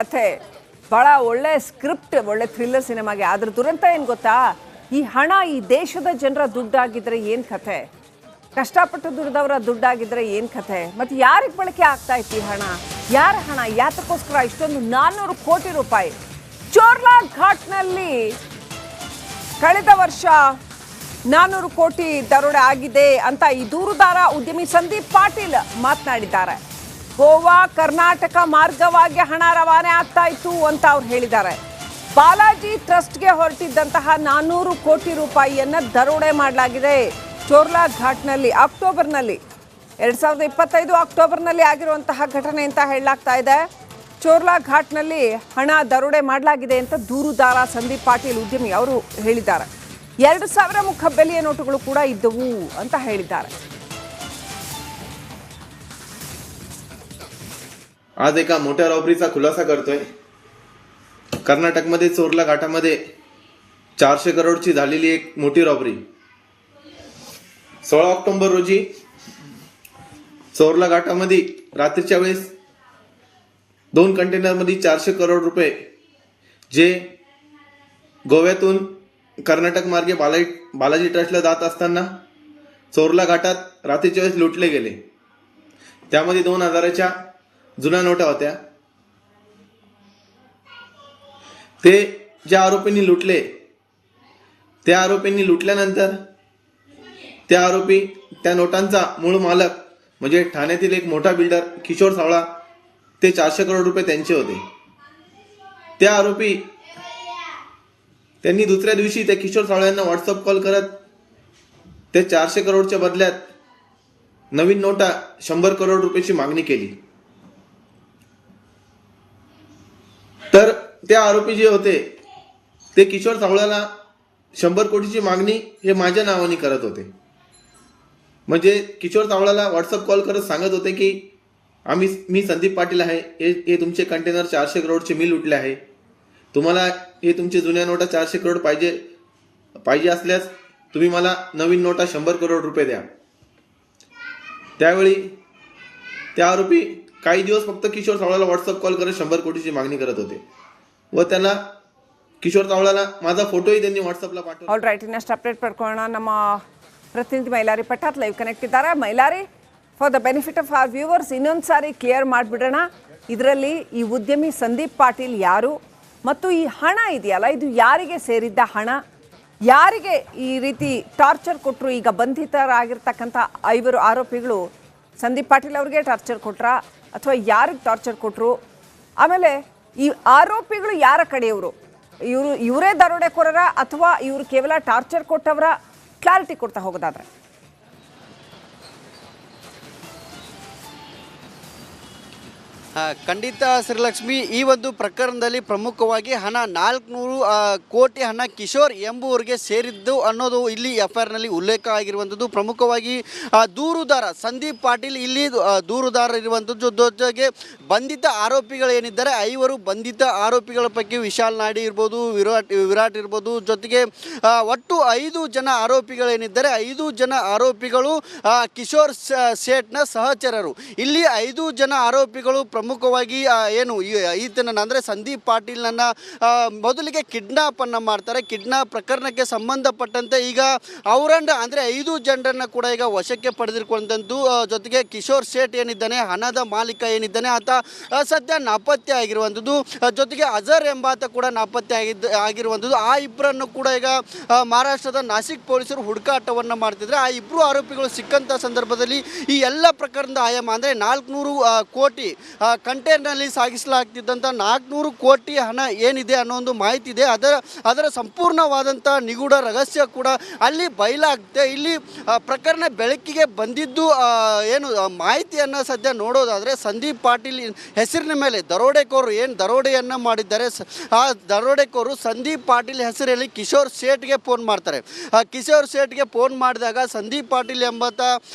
ಕಥೆ. ಭಾಳ ಒಳ್ಳೆ ಸ್ಕ್ರಿಪ್ಟ್, ಒಳ್ಳೆ ಥ್ರಿಲ್ಲರ್ ಸಿನಿಮಾಗೆ. ಆದ್ರೆ ದುರಂತ ಏನು ಗೊತ್ತಾ, ಈ ಹಣ ಈ ದೇಶದ ಜನರ ದುಡ್ಡಾಗಿದ್ರೆ ಏನು ಕಥೆ, ಕಷ್ಟಪಟ್ಟು ದುಡ್ದವರ ದುಡ್ಡಾಗಿದ್ರೆ ಏನು ಕಥೆ, ಮತ್ತು ಯಾರಿಗೆ ಬಳಕೆ ಆಗ್ತಾ ಇತ್ತು ಈ ಹಣ, ಯಾರ ಹಣ, ಯಾತಕ್ಕೋಸ್ಕರ ಇಷ್ಟೊಂದು 400 ಕೋಟಿ ರೂಪಾಯಿ ಚೋರ್ಲಾ ಘಾಟ್ನಲ್ಲಿ ಕಳೆದ ವರ್ಷ 400 ಕೋಟಿ ದರೋಡೆ ಆಗಿದೆ ಅಂತ ಈ ದೂರುದಾರ ಉದ್ಯಮಿ ಸಂದೀಪ್ ಪಾಟೀಲ್ ಮಾತನಾಡಿದ್ದಾರೆ. ಗೋವಾ ಕರ್ನಾಟಕ ಮಾರ್ಗವಾಗಿ ಹಣ ರವಾನೆ ಆಗ್ತಾ ಇತ್ತು ಅಂತ ಅವ್ರು ಹೇಳಿದ್ದಾರೆ. ಬಾಲಾಜಿ ಟ್ರಸ್ಟ್ಗೆ ಹೊರಟಿದ್ದಂತಹ 400 ಕೋಟಿ ರೂಪಾಯಿಯನ್ನ ದರೋಡೆ ಮಾಡಲಾಗಿದೆ ಚೋರ್ಲಾ ಘಾಟ್ನಲ್ಲಿ. ಅಕ್ಟೋಬರ್ನಲ್ಲಿ 2025 ಅಕ್ಟೋಬರ್ನಲ್ಲಿ ಆಗಿರುವಂತಹ ಘಟನೆ ಅಂತ ಹೇಳಲಾಗ್ತಾ ಇದೆ. ಚೋರ್ಲಾ ಘಾಟ್ನಲ್ಲಿ ಹಣ ದರೋಡೆ ಮಾಡಲಾಗಿದೆ ಅಂತ ದೂರುದಾರ ಸಂದೀಪ್ ಪಾಟೀಲ್ ಉದ್ಯಮಿ ಅವರು ಹೇಳಿದ್ದಾರೆ. 2,000 ಮುಖಬೆಲೆಯ ನೋಟುಗಳು ಕೂಡ ಇದ್ದವು ಅಂತ ಹೇಳಿದ್ದಾರೆ. आज एका मोठ्या रॉबरीचा खुलासा करतोय. कर्नाटकमध्ये चोरला घाटामध्ये 400 करोडची झालेली एक मोठी रॉबरी. 16 ऑक्टोबर रोजी चोरला घाटामध्ये रात्रीच्या वेळेस 2 कंटेनरमध्ये 400 करोड रुपये जे गोव्यातून कर्नाटक मार्गे बालाजी ट्रस्टला जात असताना चोरला घाटात रात्रीच्या वेळेस लुटले गेले. त्यामध्ये 2000च्या जुन्या नोटा होत्या. ते ज्या आरोपींनी लुटले त्या आरोपींनी लुटल्यानंतर त्या आरोपी त्या नोटांचा मूळ मालक म्हणजे ठाण्यातील एक मोठा बिल्डर किशोर सावळा, ते 400 करोड रुपये त्यांचे होते. त्या आरोपी त्यांनी दुसऱ्या दिवशी त्या किशोर सावळ्यांना व्हॉट्सअप कॉल करत ते 400 करोडच्या बदल्यात नवीन नोटा 100 करोड रुपयाची मागणी केली. तर त्या आरोपी जे होते ते किशोर सावळ्याला 100 कोटीची मागणी हे माझ्या नावाने करत होते. म्हणजे किशोर सावळ्याला व्हॉट्सअप कॉल करत सांगत होते की मी संदीप पाटील आहे, हे तुमचे कंटेनर 400 करोडचे मी लुटले आहे, तुम्हाला हे तुमचे जुन्या नोटा 400 करोड पाहिजे असल्यास तुम्ही मला नवीन नोटा 100 करोड रुपये द्या. त्यावेळी त्या आरोपी काही दिवस फक्त किशोर सावळ्याला व्हॉट्सअप कॉल करत 100 कोटीची मागणी करत होते व त्यांना किशोर सावळ्याला माझा फोटोही त्यांनी व्हॉट्सअपला पाठवला. ಆಲ್ ರೈಟ್, ಇನ್ನಷ್ಟು ಅಪ್ಡೇಟ್ ಪಡ್ಕೊಳ್ಳೋಣ. ನಮ್ಮ ಪ್ರತಿನಿಧಿ ಮೈಲಾರಿ ಪಠಾತ್ ಲೈವ್ ಕನೆಕ್ಟ್ ಇದ್ದಾರೆ. Mailari, for the benefit of our viewers ಇನ್ನೊಂದು ಸಾರಿ ಕ್ಲಿಯರ್ ಮಾಡಿಬಿಡೋಣ. ಇದರಲ್ಲಿ ಈ ಉದ್ಯಮಿ ಸಂದೀಪ್ ಪಾಟೀಲ್ ಯಾರು ಮತ್ತು ಈ ಹಣ ಇದೆಯಲ್ಲ ಇದು ಯಾರಿಗೆ ಸೇರಿದ್ದ ಹಣ, ಯಾರಿಗೆ ಈ ರೀತಿ ಟಾರ್ಚರ್ ಕೊಟ್ಟರು? ಈಗ ಬಂಧಿತರಾಗಿರ್ತಕ್ಕಂಥ 5 ಆರೋಪಿಗಳು ಸಂದೀಪ್ ಪಾಟೀಲ್ ಅವ್ರಿಗೆ ಟಾರ್ಚರ್ ಕೊಟ್ರಾ ಅಥವಾ ಯಾರಿಗೆ ಟಾರ್ಚರ್ ಕೊಟ್ಟರು? ಆಮೇಲೆ ಈ ಆರೋಪಿಗಳು ಯಾರ ಕಡೆಯವರು? ಇವರೇ ದರೋಡೆಕೋರರ ಅಥವಾ ಇವರು ಕೇವಲ ಟಾರ್ಚರ್ ಕೊಟ್ಟವರ? ಕ್ಲಾರಿಟಿ ಕೊಡ್ತಾ ಹೋಗೋದಾದ್ರೆ. ಖಂಡಿತ ಶ್ರೀಲಕ್ಷ್ಮಿ, ಈ ಒಂದು ಪ್ರಕರಣದಲ್ಲಿ ಪ್ರಮುಖವಾಗಿ ಹಣ 400 ಕೋಟಿ ಹಣ ಕಿಶೋರ್ ಎಂಬುವರಿಗೆ ಸೇರಿದ್ದು ಅನ್ನೋದು ಇಲ್ಲಿ FIR-ನಲ್ಲಿ ಉಲ್ಲೇಖ ಆಗಿರುವಂಥದ್ದು. ಪ್ರಮುಖವಾಗಿ ದೂರುದಾರ ಸಂದೀಪ್ ಪಾಟೀಲ್ ಇಲ್ಲಿ ದೂರುದಾರ ಇರುವಂಥದ್ದು. ಜೊತೆಗೆ ಬಂಧಿತ ಆರೋಪಿಗಳೇನಿದ್ದಾರೆ 5 ಬಂಧಿತ ಆರೋಪಿಗಳ ಪೈಕಿ ವಿಶಾಲ್ ನಾಡಿ ಇರ್ಬೋದು, ವಿರಾಟ್ ಇರ್ಬೋದು, ಜೊತೆಗೆ ಒಟ್ಟು 5 ಜನ ಆರೋಪಿಗಳೇನಿದ್ದಾರೆ 5 ಜನ ಆರೋಪಿಗಳು ಕಿಶೋರ್ ಸೇಠ್ನ ಸಹಚರರು. ಇಲ್ಲಿ 5 ಜನ ಆರೋಪಿಗಳು ಪ್ರಮುಖವಾಗಿ ಏನು ಈತನನ್ನು ಅಂದರೆ ಸಂದೀಪ್ ಪಾಟೀಲ್ನನ್ನು ಮೊದಲಿಗೆ ಕಿಡ್ನಾಪನ್ನು ಮಾಡ್ತಾರೆ. ಕಿಡ್ನಾಪ್ ಪ್ರಕರಣಕ್ಕೆ ಸಂಬಂಧಪಟ್ಟಂತೆ ಈಗ ಅವರನ್ನು ಅಂದರೆ 5 ಜನರನ್ನು ಕೂಡ ಈಗ ವಶಕ್ಕೆ ಪಡೆದಿರುವಂಥದ್ದು. ಜೊತೆಗೆ ಕಿಶೋರ್ ಸೇಠ್ ಏನಿದ್ದಾನೆ, ಹಣದ ಮಾಲೀಕ ಏನಿದ್ದಾನೆ, ಆತ ಸದ್ಯ ನಾಪತ್ತೆ ಆಗಿರುವಂಥದ್ದು. ಜೊತೆಗೆ ಅಜರ್ ಎಂಬಾತ ಕೂಡ ನಾಪತ್ತೆ ಆಗಿರುವಂಥದ್ದು. ಆ ಇಬ್ಬರನ್ನು ಕೂಡ ಈಗ ಮಹಾರಾಷ್ಟ್ರದ ನಾಸಿಕ್ ಪೊಲೀಸರು ಹುಡುಕಾಟವನ್ನು ಮಾಡ್ತಿದ್ದಾರೆ. ಆ ಇಬ್ಬರು ಆರೋಪಿಗಳು ಸಿಕ್ಕಂಥ ಸಂದರ್ಭದಲ್ಲಿ ಈ ಎಲ್ಲ ಪ್ರಕರಣದ ಆಯಾಮ ಅಂದರೆ 400 ಕೋಟಿ ಕಂಟೈನರ್ನಲ್ಲಿ ಸಾಗಿಸಲಾಗ್ತಿದ್ದಂಥ 400 ಕೋಟಿ ಹಣ ಏನಿದೆ ಅನ್ನೋ ಒಂದು ಮಾಹಿತಿ ಇದೆ. ಅದರ ಸಂಪೂರ್ಣವಾದಂಥ ನಿಗೂಢ ರಹಸ್ಯ ಕೂಡ ಅಲ್ಲಿ ಬಯಲಾಗುತ್ತೆ. ಇಲ್ಲಿ ಪ್ರಕರಣ ಬೆಳಕಿಗೆ ಬಂದಿದ್ದು ಏನು ಮಾಹಿತಿಯನ್ನು ಸದ್ಯ ನೋಡೋದಾದರೆ ಸಂದೀಪ್ ಪಾಟೀಲ್ ಹೆಸರಿನ ಮೇಲೆ ದರೋಡೆಕೋರು ಏನು ದರೋಡೆಯನ್ನು ಮಾಡಿದ್ದಾರೆ, ಆ ದರೋಡೆಕೋರು ಸಂದೀಪ್ ಪಾಟೀಲ್ ಹೆಸರಲ್ಲಿ ಕಿಶೋರ್ ಸೇಠ್ಗೆ ಫೋನ್ ಮಾಡ್ತಾರೆ. ಕಿಶೋರ್ ಸೇಠ್ಗೆ ಫೋನ್ ಮಾಡಿದಾಗ ಸಂದೀಪ್ ಪಾಟೀಲ್ ಎಂಬಾತ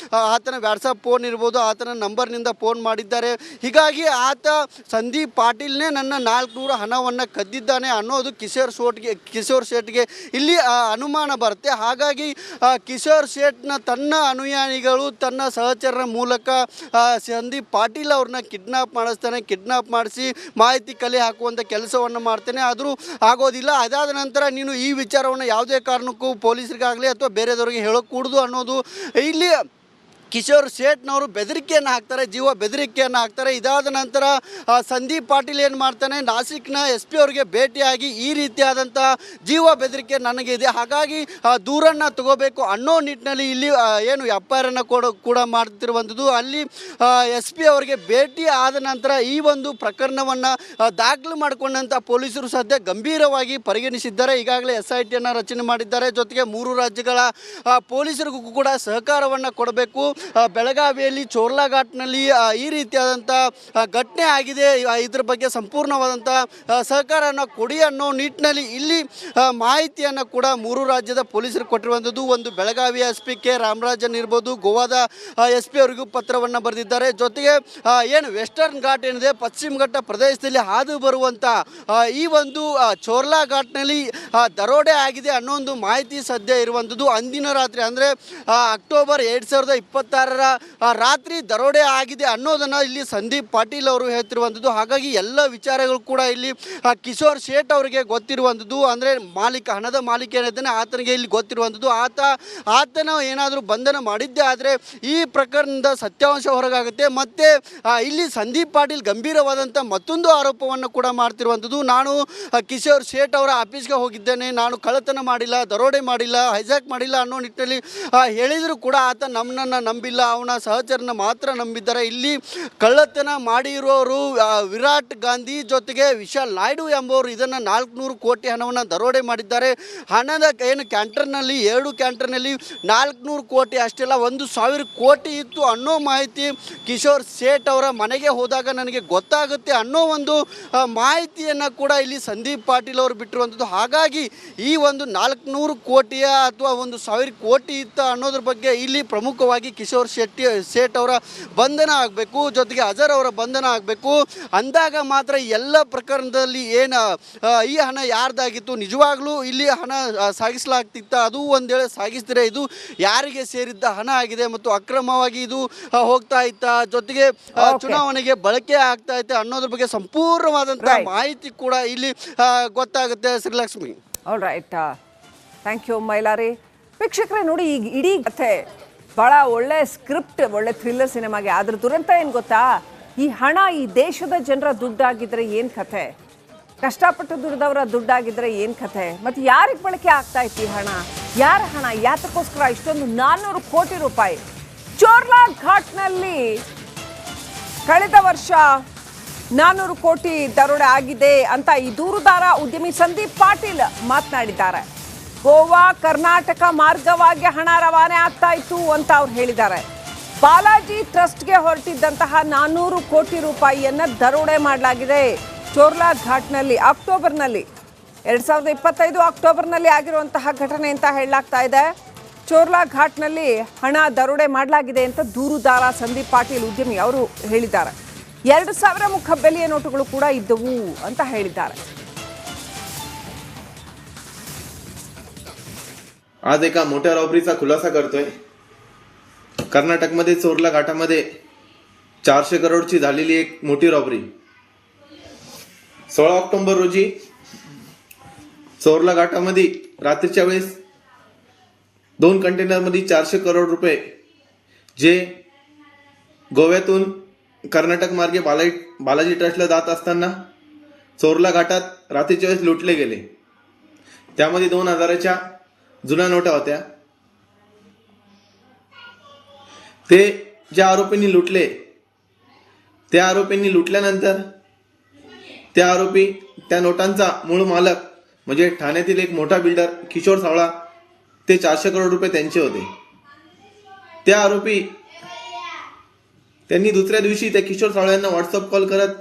ಆತನ ವಾಟ್ಸಪ್ ಫೋನ್ ಇರ್ಬೋದು, ಆತನ ನಂಬರ್ನಿಂದ ಫೋನ್ ಮಾಡಿದ್ದಾರೆ. ಹೀಗಾಗಿ ಹಾಗಾಗಿ ಆತ ಸಂದೀಪ್ ಪಾಟೀಲ್ನೇ ನನ್ನ 400 ಹಣವನ್ನು ಕದ್ದಿದ್ದಾನೆ ಅನ್ನೋದು ಕಿಶೋರ್ ಶೇಟ್ಗೆ ಇಲ್ಲಿ ಅನುಮಾನ ಬರುತ್ತೆ. ಹಾಗಾಗಿ ಕಿಶೋರ್ ಶೇಟ್ನ ತನ್ನ ಅನುಯಾಯಿಗಳು ತನ್ನ ಸಹಚರರ ಮೂಲಕ ಸಂದೀಪ್ ಪಾಟೀಲ್ ಅವ್ರನ್ನ ಕಿಡ್ನಾಪ್ ಮಾಡಿಸಿ ಮಾಹಿತಿ ಕಲೆ ಹಾಕುವಂಥ ಕೆಲಸವನ್ನು ಮಾಡ್ತೇನೆ. ಆದರೂ ಆಗೋದಿಲ್ಲ. ಅದಾದ ನಂತರ ನೀನು ಈ ವಿಚಾರವನ್ನು ಯಾವುದೇ ಕಾರಣಕ್ಕೂ ಪೊಲೀಸರಿಗಾಗಲಿ ಅಥವಾ ಬೇರೆದವರಿಗೆ ಹೇಳೋಕ್ಕೂಡ್ದು ಅನ್ನೋದು ಇಲ್ಲಿ ಕಿಶೋರ್ ಶೇಟ್ನವರು ಬೆದರಿಕೆಯನ್ನು ಹಾಕ್ತಾರೆ, ಜೀವ ಬೆದರಿಕೆಯನ್ನು ಹಾಕ್ತಾರೆ. ಇದಾದ ನಂತರ ಸಂದೀಪ್ ಪಾಟೀಲ್ ಏನು ಮಾಡ್ತಾನೆ, ನಾಸಿಕ್ನ SP ಅವರಿಗೆ ಭೇಟಿಯಾಗಿ ಈ ರೀತಿಯಾದಂಥ ಜೀವ ಬೆದರಿಕೆ ನನಗಿದೆ, ಹಾಗಾಗಿ ದೂರನ್ನು ತಗೋಬೇಕು ಅನ್ನೋ ನಿಟ್ಟಿನಲ್ಲಿ ಇಲ್ಲಿ ಏನು FIR ಕೂಡ ಮಾಡ್ತಿರುವಂಥದ್ದು. ಅಲ್ಲಿ SP ಅವರಿಗೆ ಭೇಟಿ ಆದ ನಂತರ ಈ ಒಂದು ಪ್ರಕರಣವನ್ನು ದಾಖಲು ಮಾಡಿಕೊಂಡಂಥ ಪೊಲೀಸರು ಸದ್ಯ ಗಂಭೀರವಾಗಿ ಪರಿಗಣಿಸಿದ್ದಾರೆ. ಈಗಾಗಲೇ SIT ರಚನೆ ಮಾಡಿದ್ದಾರೆ. ಜೊತೆಗೆ 3 ರಾಜ್ಯಗಳ ಪೊಲೀಸರಿಗೂ ಕೂಡ ಸಹಕಾರವನ್ನು ಕೊಡಬೇಕು. ಬೆಳಗಾವಿಯಲ್ಲಿ ಚೋರ್ಲಾಘಾಟ್ನಲ್ಲಿ ಈ ರೀತಿಯಾದಂಥ ಘಟನೆ ಆಗಿದೆ, ಇದ್ರ ಬಗ್ಗೆ ಸಂಪೂರ್ಣವಾದಂಥ ಸಹಕಾರವನ್ನು ಕೊಡಿ ಅನ್ನೋ ನಿಟ್ಟಿನಲ್ಲಿ ಇಲ್ಲಿ ಮಾಹಿತಿಯನ್ನು ಕೂಡ 3 ರಾಜ್ಯದ ಪೊಲೀಸರು ಕೊಟ್ಟಿರುವಂಥದ್ದು. ಒಂದು ಬೆಳಗಾವಿಯ SP ಕೆ ರಾಮರಾಜನ್ ಇರ್ಬೋದು, ಗೋವಾದ SP ಅವರಿಗೂ ಪತ್ರವನ್ನು ಬರೆದಿದ್ದಾರೆ. ಜೊತೆಗೆ ಏನು ವೆಸ್ಟರ್ನ್ ಘಾಟ್ ಏನಿದೆ, ಪಶ್ಚಿಮ ಘಟ್ಟ ಪ್ರದೇಶದಲ್ಲಿ ಹಾದು ಬರುವಂಥ ಈ ಒಂದು ಚೋರ್ಲಾಘಾಟ್ನಲ್ಲಿ ದರೋಡೆ ಆಗಿದೆ ಅನ್ನೋ ಒಂದು ಮಾಹಿತಿ ಸದ್ಯ ಇರುವಂಥದ್ದು. ಅಂದಿನ ರಾತ್ರಿ ಅಂದರೆ ಅಕ್ಟೋಬರ್ 2026 ರಾತ್ರಿ ದರೋಡೆ ಆಗಿದೆ ಅನ್ನೋದನ್ನು ಇಲ್ಲಿ ಸಂದೀಪ್ ಪಾಟೀಲ್ ಅವರು ಹೇಳ್ತಿರುವಂಥದ್ದು. ಹಾಗಾಗಿ ಎಲ್ಲ ವಿಚಾರಗಳು ಕೂಡ ಇಲ್ಲಿ ಕಿಶೋರ್ ಶೇಟ್ ಅವರಿಗೆ ಗೊತ್ತಿರುವಂಥದ್ದು. ಅಂದರೆ ಹಣದ ಮಾಲೀಕ ಏನಿದ್ದಾನೆ ಆತನಿಗೆ ಇಲ್ಲಿ ಗೊತ್ತಿರುವಂಥದ್ದು. ಆತನ ಏನಾದರೂ ಬಂಧನ ಮಾಡಿದ್ದೇ ಆದರೆ ಈ ಪ್ರಕರಣದ ಸತ್ಯಾಂಶ ಹೊರಗಾಗುತ್ತೆ. ಮತ್ತು ಇಲ್ಲಿ ಸಂದೀಪ್ ಪಾಟೀಲ್ ಗಂಭೀರವಾದಂಥ ಮತ್ತೊಂದು ಆರೋಪವನ್ನು ಕೂಡ ಮಾಡ್ತಿರುವಂಥದ್ದು. ನಾನು ಕಿಶೋರ್ ಶೇಟ್ ಅವರ ಆಫೀಸ್ಗೆ ಹೋಗಿದ್ದೇನೆ, ನಾನು ಕಳ್ಳತನ ಮಾಡಿಲ್ಲ, ದರೋಡೆ ಮಾಡಿಲ್ಲ, ಹೈಜಾಕ್ ಮಾಡಿಲ್ಲ ಅನ್ನೋ ನಿಟ್ಟಿನಲ್ಲಿ ಹೇಳಿದರೂ ಕೂಡ ಆತ ನಮ್ಮನ್ನು ನಂಬಿಲ್ಲ, ಅವನ ಸಹಚರನ ಮಾತ್ರ ನಂಬಿದ್ದಾರೆ. ಇಲ್ಲಿ ಕಳ್ಳತನ ಮಾಡಿರೋರು ವಿರಾಟ್ ಗಾಂಧಿ ಜೊತೆಗೆ ವಿಶಾಲ್ ನಾಯ್ಡು ಎಂಬುವರು ಇದನ್ನು 400 ಕೋಟಿ ಹಣವನ್ನು ದರೋಡೆ ಮಾಡಿದ್ದಾರೆ. ಹಣದ ಏನು ಕ್ಯಾಂಟರ್ನಲ್ಲಿ 2 ಕ್ಯಾಂಟರ್ನಲ್ಲಿ 400 ಕೋಟಿ ಅಷ್ಟೆಲ್ಲ 1,000 ಕೋಟಿ ಇತ್ತು ಅನ್ನೋ ಮಾಹಿತಿ ಕಿಶೋರ್ ಶೇಟ್ ಅವರ ಮನೆಗೆ ಹೋದಾಗ ನನಗೆ ಗೊತ್ತಾಗುತ್ತೆ ಅನ್ನೋ ಒಂದು ಮಾಹಿತಿಯನ್ನು ಕೂಡ ಇಲ್ಲಿ ಸಂದೀಪ್ ಪಾಟೀಲ್ ಅವರು ಬಿಟ್ಟಿರುವಂಥದ್ದು. ಹಾಗಾಗಿ ಈ ಒಂದು 400 ಕೋಟಿಯ ಅಥವಾ 1,000 ಕೋಟಿ ಇತ್ತು ಅನ್ನೋದ್ರ ಬಗ್ಗೆ ಇಲ್ಲಿ ಪ್ರಮುಖವಾಗಿ ಕಿಶೋರ್ ಶೇಟ್ ಅವರ ಬಂಧನ ಆಗಬೇಕು, ಜೊತೆಗೆ ಅಜರ್ ಅವರ ಬಂಧನ ಆಗಬೇಕು. ಅಂದಾಗ ಮಾತ್ರ ಎಲ್ಲ ಪ್ರಕರಣದಲ್ಲಿ ಏನು ಈ ಹಣ ಯಾರ್ದಾಗಿತ್ತು, ನಿಜವಾಗ್ಲೂ ಇಲ್ಲಿ ಹಣ ಸಾಗಿಸಲಾಗ್ತಿತ್ತ, ಅದು ಒಂದು ವೇಳೆ ಸಾಗಿಸಿದ್ರೆ ಇದು ಯಾರಿಗೆ ಸೇರಿದ್ದ ಹಣ ಆಗಿದೆ ಮತ್ತು ಅಕ್ರಮವಾಗಿ ಇದು ಹೋಗ್ತಾ ಇತ್ತ, ಜೊತೆಗೆ ಚುನಾವಣೆಗೆ ಬಳಕೆ ಆಗ್ತಾ ಇತ್ತು ಅನ್ನೋದ್ರ ಬಗ್ಗೆ ಸಂಪೂರ್ಣವಾದಂಥ ಮಾಹಿತಿ ಕೂಡ ಇಲ್ಲಿ ಗೊತ್ತಾಗುತ್ತೆ. Srilakshmi. All right, thank you Mailari. ವೀಕ್ಷಕರೇ ನೋಡಿ, ಈಗ ಇಡೀ ಕಥೆ ಭಾಳ ಒಳ್ಳೆ ಸ್ಕ್ರಿಪ್ಟ್, ಒಳ್ಳೆ ಥ್ರಿಲ್ಲರ್ ಸಿನಿಮಾಗೆ. ಆದ್ರೆ ದುರಂತ ಏನು ಗೊತ್ತಾ, ಈ ಹಣ ಈ ದೇಶದ ಜನರ ದುಡ್ಡಾಗಿದ್ರೆ ಏನು ಕಥೆ, ಕಷ್ಟಪಟ್ಟು ದುಡಿದವರ ದುಡ್ಡಾಗಿದ್ರೆ ಏನು ಕಥೆ, ಮತ್ತು ಯಾರಿಗೆ ಬಳಕೆ ಆಗ್ತಾ ಇತ್ತು ಈ ಹಣ, ಯಾರ ಹಣ, ಯಾತಕ್ಕೋಸ್ಕರ ಇಷ್ಟೊಂದು 400 ಕೋಟಿ ರೂಪಾಯಿ ಚೋರ್ಲಾ ಘಾಟ್ನಲ್ಲಿ ಕಳೆದ ವರ್ಷ 400 ಕೋಟಿ ದರೋಡೆ ಆಗಿದೆ ಅಂತ ಈ ದೂರುದಾರ ಉದ್ಯಮಿ ಸಂದೀಪ್ ಪಾಟೀಲ್ ಮಾತನಾಡಿದ್ದಾರೆ. ಗೋವಾ ಕರ್ನಾಟಕ ಮಾರ್ಗವಾಗಿ ಹಣ ರವಾನೆ ಆಗ್ತಾ ಇತ್ತು ಅಂತ ಅವ್ರು ಹೇಳಿದ್ದಾರೆ. ಬಾಲಾಜಿ ಟ್ರಸ್ಟ್ಗೆ ಹೊರಟಿದ್ದಂತಹ 400 ಕೋಟಿ ರೂಪಾಯಿಯನ್ನ ದರೋಡೆ ಮಾಡಲಾಗಿದೆ ಚೋರ್ಲಾ ಘಾಟ್ನಲ್ಲಿ. ಅಕ್ಟೋಬರ್ನಲ್ಲಿ 2025 ಅಕ್ಟೋಬರ್ನಲ್ಲಿ ಆಗಿರುವಂತಹ ಘಟನೆ ಅಂತ ಹೇಳಲಾಗ್ತಾ ಇದೆ. ಚೋರ್ಲಾ ಘಾಟ್ನಲ್ಲಿ ಹಣ ದರೋಡೆ ಮಾಡಲಾಗಿದೆ ಅಂತ ದೂರುದಾರ ಸಂದೀಪ್ ಪಾಟೀಲ್ ಉದ್ಯಮಿ ಅವರು ಹೇಳಿದ್ದಾರೆ. 2,000 ಮುಖಬೆಲೆಯ ನೋಟುಗಳು ಕೂಡ ಇದ್ದವು ಅಂತ ಹೇಳಿದ್ದಾರೆ. आज एका मोठ्या रॉबरीचा खुलासा करतोय. कर्नाटकमध्ये चोरला घाटामध्ये 400 करोडची झालेली एक मोठी रॉबरी. 16 ऑक्टोबर रोजी चोरला घाटामध्ये रात्रीच्या वेळेस 2 कंटेनरमध्ये 400 करोड रुपये जे गोव्यातून कर्नाटक मार्गे बालाजी ट्रस्टला जात असताना चोरला घाटात रात्रीच्या वेळेस लुटले गेले. त्यामध्ये 2,000च्या जुन्या नोटा होत्या. ते ज्या आरोपींनी लुटले, त्या आरोपींनी लुटल्यानंतर त्या आरोपी त्या नोटांचा मूळ मालक म्हणजे ठाण्यातील एक मोठा बिल्डर किशोर सावळा, ते 400 करोड रुपये त्यांचे होते. त्या आरोपी त्यांनी दुसऱ्या दिवशी त्या किशोर सावळा यांना व्हॉट्सअप कॉल करत